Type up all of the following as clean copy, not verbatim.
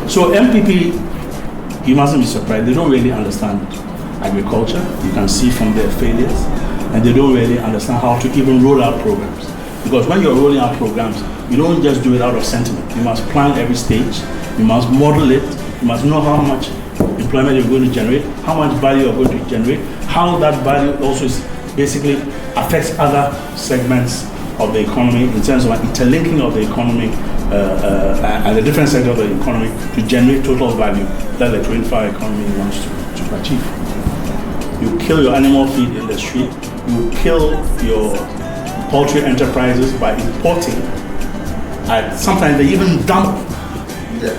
So MPP, you mustn't be surprised, they don't really understand agriculture. You can see from their failures, and they don't really understand how to even roll out programs. Because when you're rolling out programs, you don't just do it out of sentiment. You must plan every stage, you must model it, you must know how much employment you're going to generate, how much value you're going to generate, how that value also basically affects other segments of the economy in terms of an interlinking of the economy and the different sectors of the economy to generate total value that the 25 economy wants to achieve. You kill your animal feed industry, you kill your poultry enterprises by importing. Sometimes they even dump.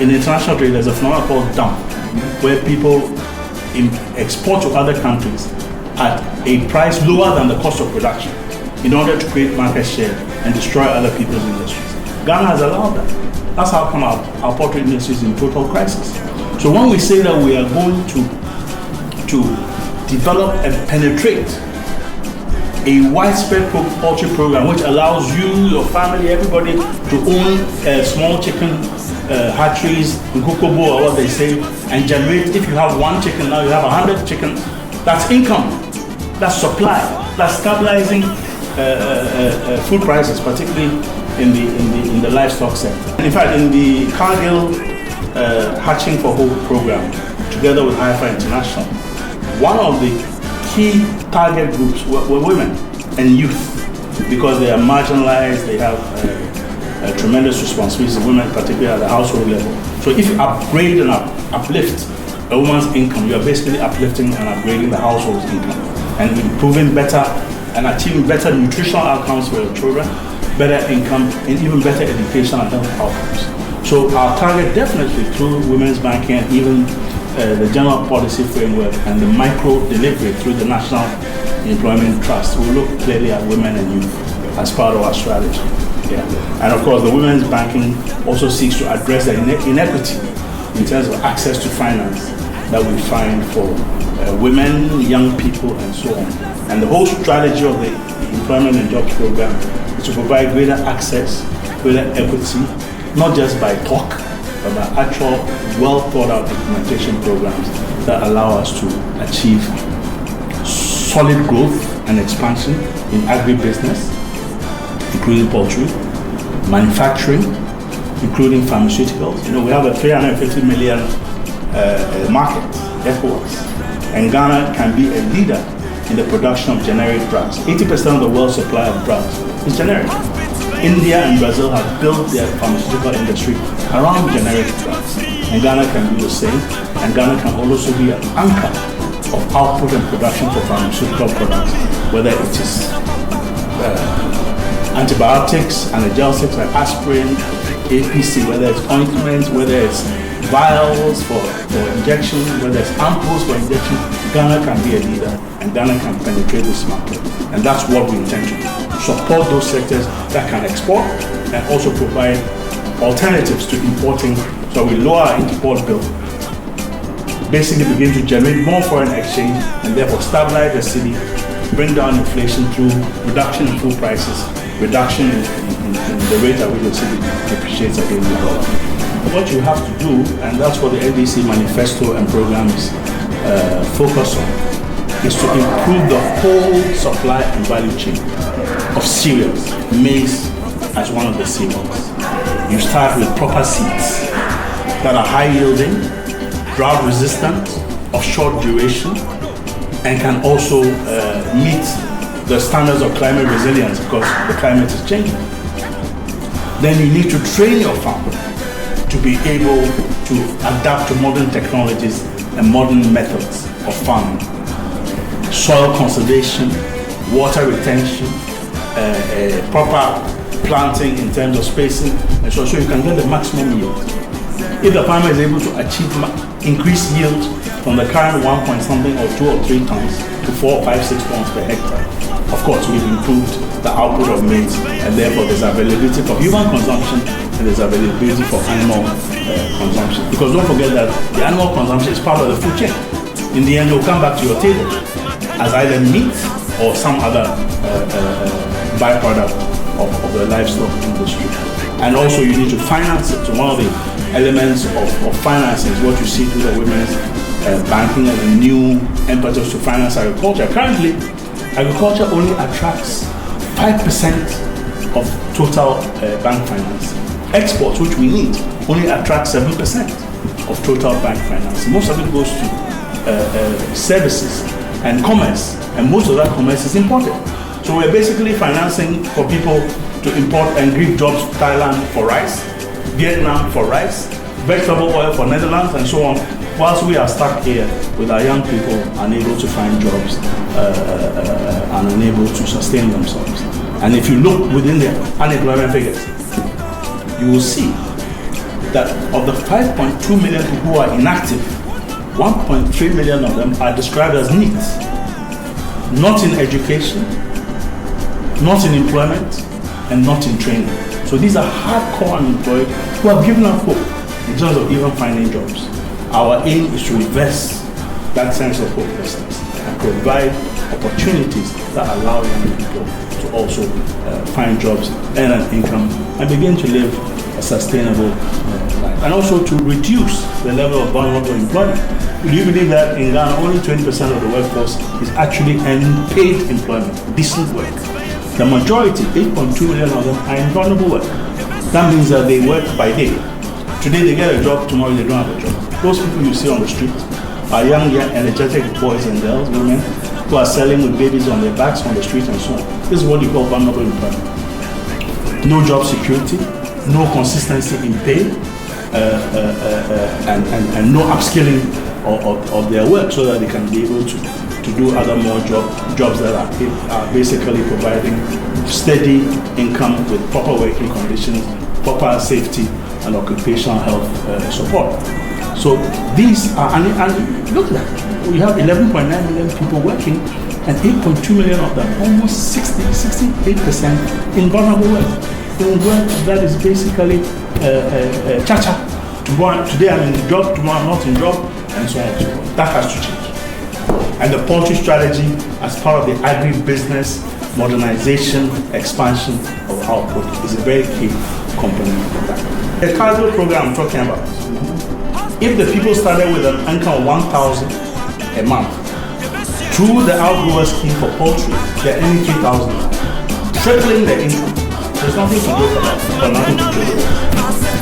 In international trade, there's a phenomenon called dump, where people export to other countries at a price lower than the cost of production in order to create market share and destroy other people's industries. Ghana has allowed that. That's how come our poultry industry is in total crisis. So when we say that we are going to develop and penetrate a widespread poultry program which allows you, your family, everybody to own small chicken hatcheries, Nkuko or what they say, and generate, if you have one chicken, now you have 100 chickens, that's income, that's supply, that's stabilizing food prices, particularly in the livestock sector. And in fact, in the Cargill Hatching for Hope program, together with IFA International, one of the key target groups were women and youth, because they are marginalized, they have tremendous responsibilities, women particularly at the household level. So if you upgrade and uplift a woman's income, you are basically uplifting and upgrading the household's income and improving better and achieving better nutritional outcomes for your children, better income, and even better educational and health outcomes. So our target definitely through women's banking and even the general policy framework and the micro delivery through the National Employment Trust will look clearly at women and youth as part of our strategy. Yeah. And of course, the women's banking also seeks to address the inequity in terms of access to finance that we find for women, young people, and so on. And the whole strategy of the Employment and Jobs Program is to provide greater access, greater equity, not just by talk, but by actual well thought out implementation programs that allow us to achieve solid growth and expansion in agribusiness, including poultry, manufacturing, including pharmaceuticals. You know, we have a 350 million market, exports, and Ghana can be a leader in the production of generic drugs. 80% of the world's supply of drugs is generic. India and Brazil have built their pharmaceutical industry around generic drugs, and Ghana can do the same, and Ghana can also be an anchor of output and production for pharmaceutical products, whether it is antibiotics, analgesics like aspirin, APC, whether it's ointments, whether it's vials for injection, whether it's ampoules for injection. Ghana can be a leader, and Ghana can penetrate this market, and that's what we intend to do. Support those sectors that can export and also provide alternatives to importing, so we lower our import bill, basically begin to generate more foreign exchange and therefore stabilize the city, bring down inflation through reduction in food prices, reduction in the rate at which the city depreciates against the dollar. What you have to do, and that's what the NDC manifesto and programs focus on, is to improve the whole supply and value chain of cereals, maize as one of the cereals. You start with proper seeds that are high yielding, drought resistant, of short duration, and can also meet the standards of climate resilience because the climate is changing. Then you need to train your farm to be able to adapt to modern technologies and modern methods of farming. Soil conservation, water retention, proper planting in terms of spacing, and so you can get the maximum yield. If the farmer is able to achieve increased yield from the current 1 point something or 2 or 3 tons to 4, 5, 6 tons per hectare, of course we've improved the output of maize, and therefore there's availability for human consumption and there's availability for animal consumption. Because don't forget that the animal consumption is part of the food chain. In the end, it will come back to your table as either meat or some other byproduct of the livestock industry. And also you need to finance it. So one of the elements of financing is what you see through the women's banking and the new impetus to finance agriculture. Currently, agriculture only attracts 5% of total bank finance. Exports, which we need, only attract 7% of total bank finance. Most of it goes to services and commerce, and most of that commerce is imported. So we're basically financing for people to import and give jobs to Thailand for rice, Vietnam for rice, vegetable oil for Netherlands, and so on, whilst we are stuck here with our young people unable to find jobs and unable to sustain themselves. And if you look within the unemployment figures, you will see that of the 5.2 million people who are inactive, 1.3 million of them are described as neets, not in education, not in employment, and not in training. So these are hardcore unemployed who have given up hope in terms of even finding jobs. Our aim is to reverse that sense of hopelessness and provide opportunities that allow young people to also find jobs, earn an income, and begin to live a sustainable life. And also to reduce the level of vulnerable employment. Do you believe that in Ghana only 20% of the workforce is actually earning paid employment, decent work? The majority, 8.2 million of them, are in vulnerable work. That means that they work by day. Today they get a job, tomorrow they don't have a job. Those people you see on the street are young, energetic boys and girls, women, who are selling with babies on their backs on the street and so on. This is what you call vulnerable employment. No job security, no consistency in pay, and no upskilling of their work so that they can be able to do other more jobs that are basically providing steady income with proper working conditions, proper safety and occupational health support. So these are, and look at that, we have 11.9 million people working and 8.2 million of them, almost 68% in vulnerable work. In work that is basically cha-cha. Today I'm in the job, tomorrow I'm not in job, and so on and so forth. That has to change. And the poultry strategy as part of the agri-business modernization, expansion of output is a very key component of that. The Cadre program I'm talking about, if the people started with an income of 1,000 a month, through the outgrower scheme for poultry, they're earning 3,000, tripling their income. There's nothing to joke about, but nothing to joke about.